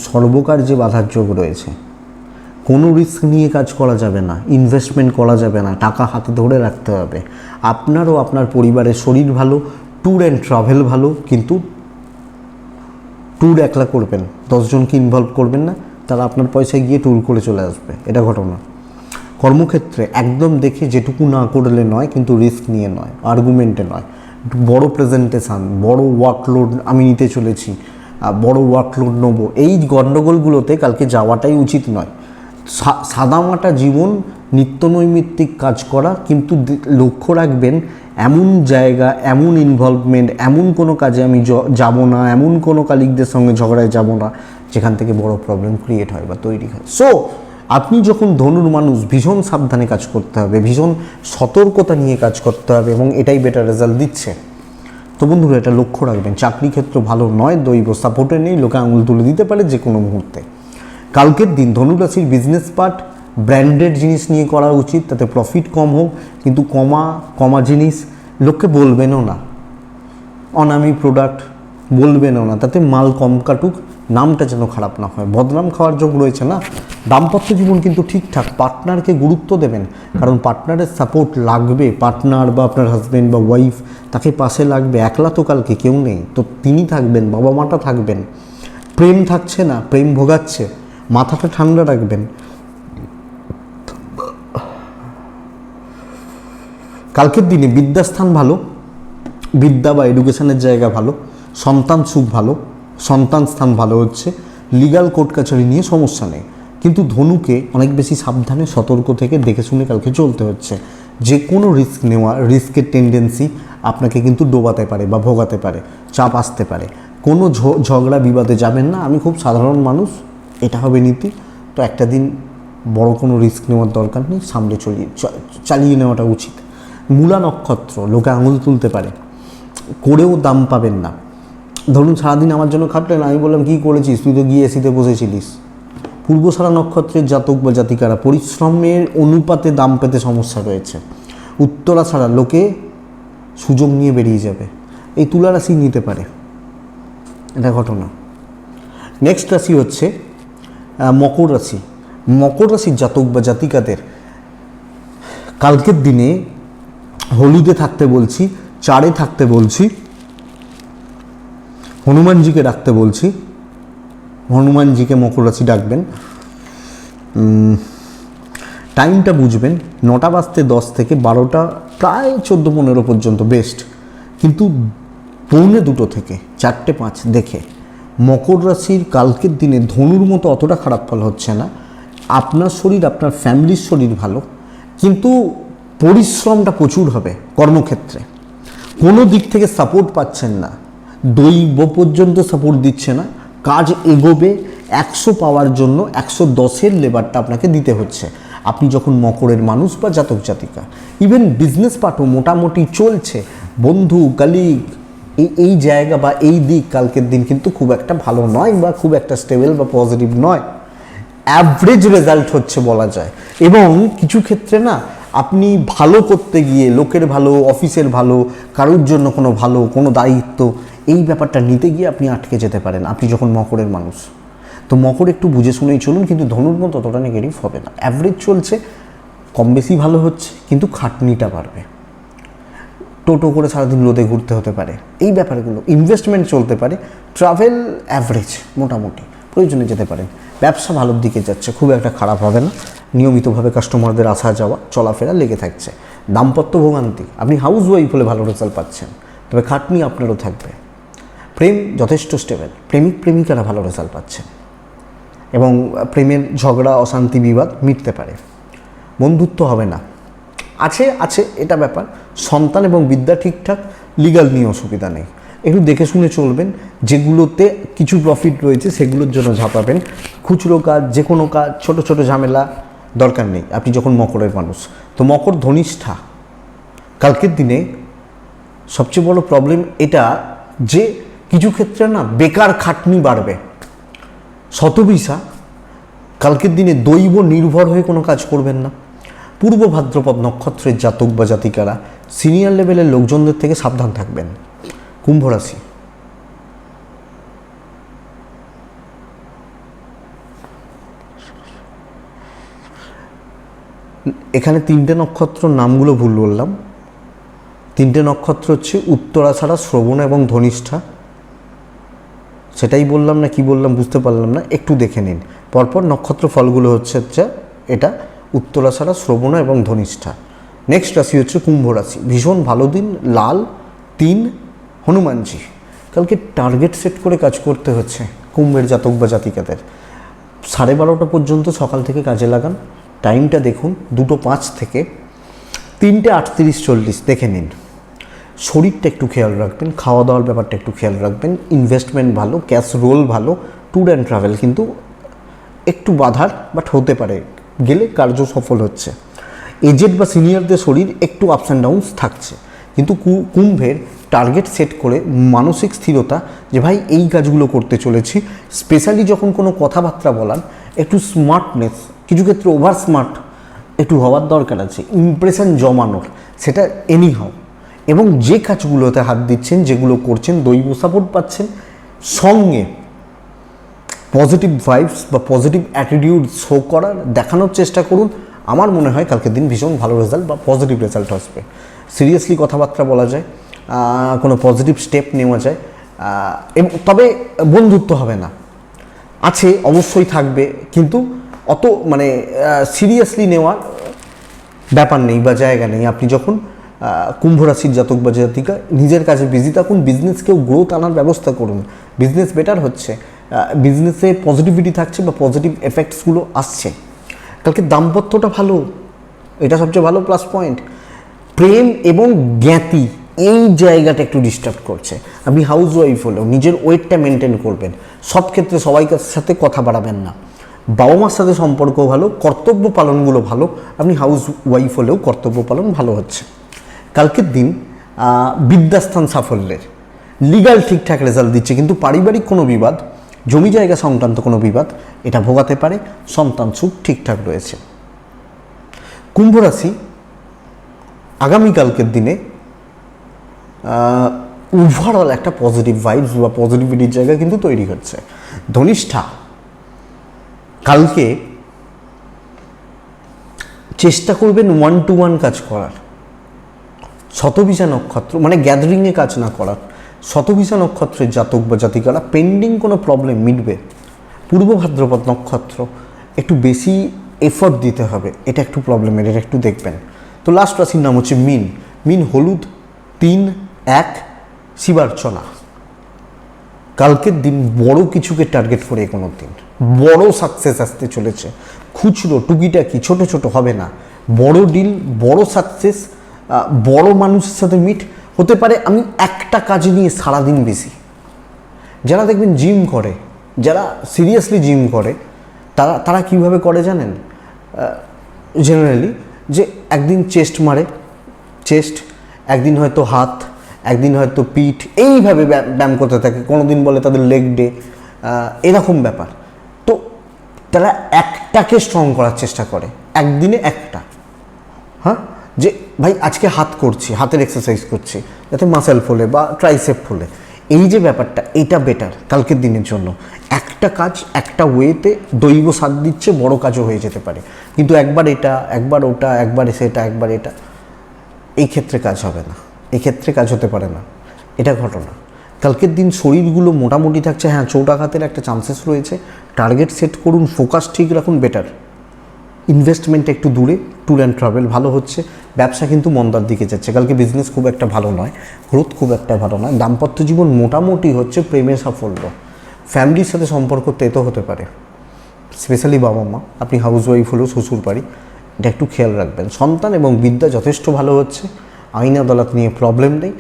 সর্বকার্যে বাধার যোগ রয়েছে। কোনো রিস্ক নিয়ে কাজ করা যাবে না, ইনভেস্টমেন্ট করা যাবে না, টাকা হাতে ধরে রাখতে হবে। আপনারও আপনার পরিবারের শরীর ভালো, ট্যুর অ্যান্ড ট্রাভেল ভালো, কিন্তু ট্যুর একলা করবেন, 10 জনকে ইনভলভ করবেন না, তারা আপনার পয়সায় গিয়ে ট্যুর করে চলে আসবে, এটা ঘটনা। কর্মক্ষেত্রে একদম দেখে যেটুকু না করলে নয়, কিন্তু রিস্ক নিয়ে নয়, আর্গুমেন্টে নয়, বড় প্রেজেন্টেশান, বড় ওয়ার্কলোড আমি নিতে চলেছি, বড় ওয়ার্কলোড নেবো, এই গণ্ডগোলগুলোতে কালকে যাওয়াটাই উচিত নয়। সাদামাটা জীবন, নিত্যনৈমিত্তিক কাজ করা, কিন্তু লক্ষ্য রাখবেন এমন জায়গা, এমন ইনভলভমেন্ট, এমন কোনো কাজে আমি যাব না, এমন কোনো কালিগদের সঙ্গে ঝগড়ায় যাব না যেখান থেকে বড় প্রবলেম ক্রিয়েট হয় বা তৈরি হয়। সো আপনি যখন ধনুর মানুষ, ভীষণ সাবধানে কাজ করতে হবে, ভীষণ সতর্কতা নিয়ে কাজ করতে হবে, এবং এটাই বেটার রেজাল্ট দিচ্ছে। তো বন্ধুরা, এটা লক্ষ্য রাখবেন। চাকরি ক্ষেত্র ভালো নয়, দৈব সাপোর্টে নেই, লোকে আঙুল তুলে দিতে পারে যে কোনো মুহূর্তে। কালকের দিন ধনুরাশির বিজনেস পার্ট ব্র্যান্ডেড জিনিস নিয়ে করা উচিত, তাতে প্রফিট কম হোক, কিন্তু কমা জিনিস লোককে বলবেনও না, অনামি প্রোডাক্ট বলবেনও না, তাতে মাল কম কাটুক, নামটা যেন খারাপ না হয়। বদনাম খাওয়ার যোগ রয়েছে না। দাম্পত্য জীবন কিন্তু ঠিকঠাক, পার্টনারকে গুরুত্ব দেবেন, কারণ পার্টনারের সাপোর্ট লাগবে। পার্টনার বা আপনার হাজব্যান্ড বা ওয়াইফ, তাকে পাশে লাগবে। একলা তো কালকে কেউ নেই, তো তিনি থাকবেন, বাবা মাটা থাকবেন। প্রেম থাকছে না, প্রেম ভোগাচ্ছে, মাথাটা ঠান্ডা রাখবেন। কালকের দিনে বিদ্যাস্থান ভালো, বিদ্যা বা এডুকেশনের জায়গা ভালো, সন্তান সুখ ভালো, সন্তান স্থান ভালো হচ্ছে। লিগাল, কোর্ট কাছারি নিয়ে সমস্যা নেই, কিন্তু ধনুকে অনেক বেশি সাবধানে, সতর্ক থেকে দেখে শুনে কালকে চলতে হচ্ছে। যে কোনো রিস্ক নেওয়া, রিস্কের টেন্ডেন্সি আপনাকে কিন্তু ডোবাতে পারে বা ভোগাতে পারে, চাপ আসতে পারে। কোনো ঝগড়া বিবাদে যাবেন না। আমি খুব সাধারণ মানুষ, এটা হবে নীতি। তো একটা দিন বড় কোনো রিস্ক নেওয়ার দরকার নেই, সামলে চালিয়ে নেওয়াটা উচিত। মূলা নক্ষত্র, লোকে আঙুল তুলতে পারে, করেও দাম পাবেন না। ধরুন সারাদিন আমার জন্য খাটলেন, আমি বললাম কী করেছিস, তুই তো গিয়ে এসিতে বসেছিলিস। পূর্বসারা নক্ষত্রের জাতক বা জাতিকারা, পরিশ্রমের অনুপাতে দাম পেতে সমস্যা রয়েছে। উত্তরা ছাড়া লোকে সুযোগ নিয়ে বেরিয়ে যাবে, এই তুলা রাশি নিতে পারে, এটা ঘটনা। নেক্সট রাশি হচ্ছে মকর রাশি। মকর রাশির জাতক বা জাতিকাদের কালকের দিনে হলুদে থাকতে বলছি, 4-এ থাকতে বলছি, হনুমানজিকে ডাকতে বলছি। হনুমানজিকে মকর রাশি ডাকবেন। টাইমটা বুঝবেন, 9:10 থেকে 12টা প্রায় 14-15 পর্যন্ত বেস্ট, কিন্তু 2:45 থেকে 4টে 5 দেখে। মকর রাশির কালকের দিনে ধনুর মতো অতটা খারাপ ফল হচ্ছে না। আপনার শরীর, আপনার ফ্যামিলির শরীর ভালো, কিন্তু পরিশ্রমটা প্রচুর হবে। কর্মক্ষেত্রে কোনো দিক থেকে সাপোর্ট পাচ্ছেন না, দৈব পর্যন্ত সাপোর্ট দিচ্ছে না। কাজ এগোবে, 100 পাওয়ার জন্য 110-এর লেবারটা আপনাকে দিতে হচ্ছে। আপনি যখন মকরের মানুষ বা জাতক জাতিকা, ইভেন বিজনেস পার্টও মোটামুটি চলছে, বন্ধু কালিগ, এই জায়গা বা এই দিক কালকের দিন কিন্তু খুব একটা ভালো নয়, বা খুব একটা স্টেবল বা পজিটিভ নয়, অ্যাভারেজ রেজাল্ট হচ্ছে বলা যায়। এবং কিছু ক্ষেত্রে না, আপনি ভালো করতে গিয়ে, লোকের ভালো, অফিসের ভালো, কারোর জন্য কোনো দায়িত্ব, এই ব্যাপারটা নিতে গিয়ে আপনি আটকে যেতে পারেন, আপনি যখন মকরের মানুষ। তো মকর একটু বুঝে শুনেই চলুন, কিন্তু ধনুর মতো ততটা নেগেটিভ হবে না। অ্যাভারেজ চলছে, কম বেশি ভালো হচ্ছে, কিন্তু খাটনিটা বাড়বে। টোটো করে সারাদিন রোদে ঘুরতে হতে পারে, এই ব্যাপারগুলো। ইনভেস্টমেন্ট চলতে পারে, ট্রাভেল অ্যাভারেজ মোটামুটি, প্রয়োজনে যেতে পারেন। ব্যবসা ভালোর দিকে যাচ্ছে, খুব একটা খারাপ হবে না, নিয়মিতভাবে কাস্টমারদের আসা যাওয়া চলাফেরা লেগে থাকছে। দাম্পত্য ভোগান্তি, আপনি হাউস ওয়াইফ হলে ভালো রেজাল্ট পাচ্ছেন, তবে খাটনি আপনারও থাকবে। প্রেম যথেষ্ট স্টেবল, প্রেমিক প্রেমিকারা ভালো রেজাল্ট পাচ্ছেন এবং প্রেমের ঝগড়া অশান্তি বিবাদ মিটতে পারে। বন্ধুত্ব হবে না, আছে আছে এটা ব্যাপার। সন্তান এবং বিদ্যা ঠিকঠাক, লিগাল নিয়ে অসুবিধা নেই। একটু দেখে শুনে চলবেন, যেগুলোতে কিছু প্রফিট রয়েছে সেগুলোর জন্য ঝাঁপাবেন। খুচরো কাজ, যে কোনো কাজ, ছোট ছোট ঝামেলা দরকার নেই আপনি যখন মকরের মানুষ। তো মকর ধনিষ্ঠা, কালকের দিনে সবচেয়ে বড় প্রবলেম এটা যে কিছু ক্ষেত্রে না বেকার খাটনি বাড়বে। শতবিশা, কালকের দিনে দৈব নির্ভর হয়ে কোনো কাজ করবেন না। পূর্ব ভাদ্রপদ নক্ষত্রের জাতক বা জাতিকারা সিনিয়র লেভেলের লোকজনদের থেকে সাবধান থাকবেন। কুম্ভ রাশি, এখানে তিনটে নক্ষত্র নামগুলো ভুল বললাম। তিনটে নক্ষত্র হচ্ছে উত্তরাষাঢ়া, শ্রবণ এবং ধনিষ্ঠা। সেটাই বললাম না কি বললাম বুঝতে পারলাম না, একটু দেখে নিন। পরপর নক্ষত্র ফলগুলো হচ্ছে এটা উত্তরাষাঢ়া, শ্রবণ এবং ধনিষ্ঠা। নেক্সট রাশি হচ্ছে কুম্ভ রাশি। ভীষণ ভালো দিন, লাল 3 হনুমানজি। কালকে টার্গেট সেট করে কাজ করতে হচ্ছে কুম্ভের জাতক বা জাতিকাদের। 12:30 পর্যন্ত সকাল থেকে কাজে লাগান। টাইমটা দেখুন 2:05 থেকে 3:38-40 দেখে নিন। শরীরটা একটু খেয়াল রাখবেন, খাওয়া দাওয়ার ব্যাপারটা একটু খেয়াল রাখবেন। ইনভেস্টমেন্ট ভালো, ক্যাশ রোল ভালো, ট্যুর অ্যান্ড ট্রাভেল কিন্তু একটু বাধার বাট হতে পারে, গেলে কার্য সফল হচ্ছে। এজেড বা সিনিয়রদের শরীর একটু আপস অ্যান্ড ডাউনস থাকছে, কিন্তু কুম্ভের টার্গেট সেট করে মানসিক স্থিরতা যে ভাই এই কাজগুলো করতে চলেছি। স্পেশালি যখন কোনো কথাবার্তা বলার একটু স্মার্টনেস, কিছু ক্ষেত্রে ওভার স্মার্ট একটু হওয়ার দরকার আছে, ইমপ্রেশন জমানোর, সেটা এনিহাও। এবং যে কাজগুলোতে হাত দিচ্ছেন, যেগুলো করছেন, দৈব সাপোর্ট পাচ্ছেন, সঙ্গে পজিটিভ ভাইবস বা পজিটিভ অ্যাটিটিউড শো করার, দেখানোর চেষ্টা করুন। আমার মনে হয় কালকের দিন ভীষণ ভালো রেজাল্ট বা পজিটিভ রেজাল্ট আসবে। সিরিয়াসলি কথাবার্তা বলা যায়, কোনো পজিটিভ স্টেপ নেওয়া যায়, এবং তবে বন্ধুত্ব হবে না, আছে অবশ্যই থাকবে, কিন্তু অত মানে সিরিয়াসলি নেওয়ার ব্যাপার নেই বা জায়গা নেই। আপনি যখন কুম্ভ রাশির জাতক বা জাতিকা নিজের কাজে বিজি থাকুন, বিজনেসকেও গ্রোথ আনার ব্যবস্থা করুন। বিজনেস বেটার হচ্ছে, বিজনেসে পজিটিভিটি থাকছে বা পজিটিভ এফেক্টসগুলো আসছে। কালকে দাম্পত্যটা ভালো, এটা সবচেয়ে ভালো প্লাস পয়েন্ট। প্রেম এবং জ্ঞাতি এই জায়গাটা একটু ডিস্টার্ব করছে। আপনি হাউস ওয়াইফ হলেও নিজের ওয়েটটা মেনটেন করবেন। সব ক্ষেত্রে সবাই সাথে কথা বাড়াবেন না। বাবা মার সাথে সম্পর্ক ভালো, কর্তব্য পালনগুলো ভালো। আপনি হাউস ওয়াইফ হলেও কর্তব্য পালন ভালো হচ্ছে। কালকের দিন বিদ্যাস্থান সাফল্যের, লিগাল ঠিকঠাক রেজাল্ট দিচ্ছে, কিন্তু পারিবারিক কোনো বিবাদ, জমি জায়গা সংক্রান্ত কোনো বিবাদ এটা ভোগাতে পারে। সন্তান সুখ ঠিকঠাক রয়েছে। কুম্ভ রাশি আগামীকালকের দিনে ওভারঅল একটা পজিটিভ ভাইবস বা পজিটিভিটির জায়গা কিন্তু তৈরি হচ্ছে। ধনিষ্ঠা, কালকে চেষ্টা করবেন 1-to-1 কাজ করার। শতভিষা নক্ষত্র মানে গ্যাদারিংয়ে কাজ না করার। শতভিষা নক্ষত্রের জাতক বা জাতিকারা পেন্ডিং কোনো প্রবলেম মিটবে। পূর্ব ভাদ্রপদ নক্ষত্র একটু বেশি এফর্ট দিতে হবে, এটা একটু প্রবলেমের, এটা একটু দেখবেন। তো লাস্ট রাশির নাম হচ্ছে মিন। মিন হলুদ 3-1 শিবার্চনা। কালকের দিন বড় কিছুকে টার্গেট করে কোনো দিন বড় সাকসেস আসতে চলেছে। খুচরো টুকিটাকি ছোট ছোট হবে না, বড় ডিল, বড় সাকসেস, বড় মানুষের সাথে মিট হতে পারে। আমি একটা কাজ নিয়ে সারাদিন বেশি, যারা দেখবেন জিম করে, যারা সিরিয়াসলি জিম করে, তারা কীভাবে করে জানেন? জেনারেলি যে একদিন চেস্ট মারে, চেস্ট, একদিন হয়তো হাত, একদিন হয়তো পিঠ, এইভাবে ব্যায়াম করতে থাকে। কোনো দিন বলে তাদের লেগ ডে, এরকম ব্যাপার। তো তারা একটাকে স্ট্রং করার চেষ্টা করে, একদিনে একটা। হ্যাঁ, যে ভাই আজকে হাত করছি, হাতের এক্সারসাইজ করছি যাতে মাসেল ফোলে বা ট্রাইসেপ ফোলে। এই যে ব্যাপারটা, এটা বেটার কালকের দিনের জন্য। একটা কাজ একটা ওয়েতে দৈব সাথ দিচ্ছে, বড় কাজও হয়ে যেতে পারে। কিন্তু একবার এটা, একবার ওটা, একবার সেটা, একবার এটা, এই ক্ষেত্রে কাজ হবে না, এই ক্ষেত্রে কাজ হতে পারে না, এটা ঘটনা। কালকের দিন শরীরগুলো মোটামুটি থাকছে, হ্যাঁ চোট আঘাতের একটা চান্সেস রয়েছে। টার্গেট সেট করুন, ফোকাস ঠিক রাখুন, বেটার। ইনভেস্টমেন্ট একটু দূরে, ট্যুর অ্যান্ড ট্রাভেল ভালো হচ্ছে। ব্যবসা কিন্তু মন্দার দিকে যাচ্ছে, কালকে বিজনেস খুব একটা ভালো নয়, গ্রোথ খুব একটা ভালো নয়। দাম্পত্য জীবন মোটামুটি হচ্ছে, প্রেমে সাফল্য, ফ্যামিলির সাথে সম্পর্ক তেতো হতে পারে, স্পেশালি বাবা মা, আপনি হাউস ওয়াইফ হলেও শ্বশুর বাড়ি, এটা একটু খেয়াল রাখবেন। সন্তান এবং বিদ্যা যথেষ্ট ভালো হচ্ছে, আইন আদালত নিয়ে প্রবলেম নেই।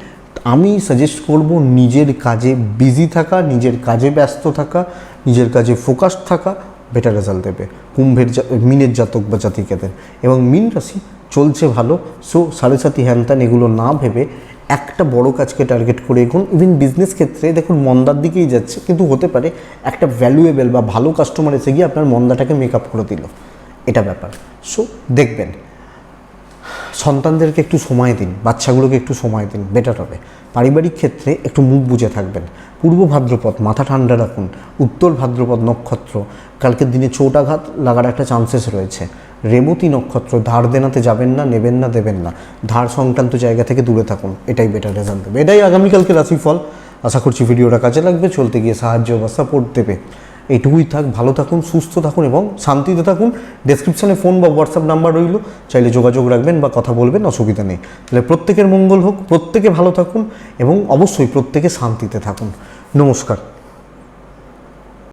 আমি সাজেস্ট করব নিজের কাজে বিজি থাকা, নিজের কাজে ব্যস্ত থাকা, নিজের কাজে ফোকাস থাকা, বেটার রেজাল্ট দেবে মিনের জাতক বা জাতিকাদের। এবং মিন রাশি চলছে ভালো, সো সাড়ে সাথী হ্যানত্যান এগুলো না ভেবে একটা বড় কাজকে টার্গেট করে এগোন। ইভেন বিজনেস ক্ষেত্রে দেখুন মন্দার দিকেই যাচ্ছে, কিন্তু হতে পারে একটা ভ্যালুয়েবল বা ভালো কাস্টমার এসে গিয়ে আপনার মন্দাটাকে মেকআপ করে দিল, এটা ব্যাপার। সো দেখবেন, সন্তানদেরকে একটু সময় দিন, বাচ্চাগুলোকে একটু সময় দিন, বেটার হবে। পারিবারিক ক্ষেত্রে একটু মুখ বুজে থাকবেন। পূর্ব ভাদ্রপদ মাথা ঠান্ডা রাখুন, উত্তর ভাদ্রপদ নক্ষত্র কালকের দিনে চোট আঘাত লাগার একটা চান্সেস রয়েছে। রেবতী নক্ষত্র, ধার দেনাতে যাবেন না, নেবেন না, দেবেন না, ধার সংক্রান্ত জায়গা থেকে দূরে থাকুন, এটাই বেটার রেজাল্ট দেবে। এটাই আগামীকালকে রাশিফল। আশা করছি ভিডিওটা কাজে লাগবে, চলতে গিয়ে সাহায্য বা সাপোর্ট দেবে। এইটুকুই থাক, ভালো থাকুন, সুস্থ থাকুন এবং শান্তিতে থাকুন। ডেসক্রিপশানে ফোন বা হোয়াটসঅ্যাপ নাম্বার রইল, চাইলে যোগাযোগ রাখবেন বা কথা বলবেন, অসুবিধা নেই। তাহলে প্রত্যেকের মঙ্গল হোক, প্রত্যেকে ভালো থাকুন এবং অবশ্যই প্রত্যেকে শান্তিতে থাকুন। নমস্কার।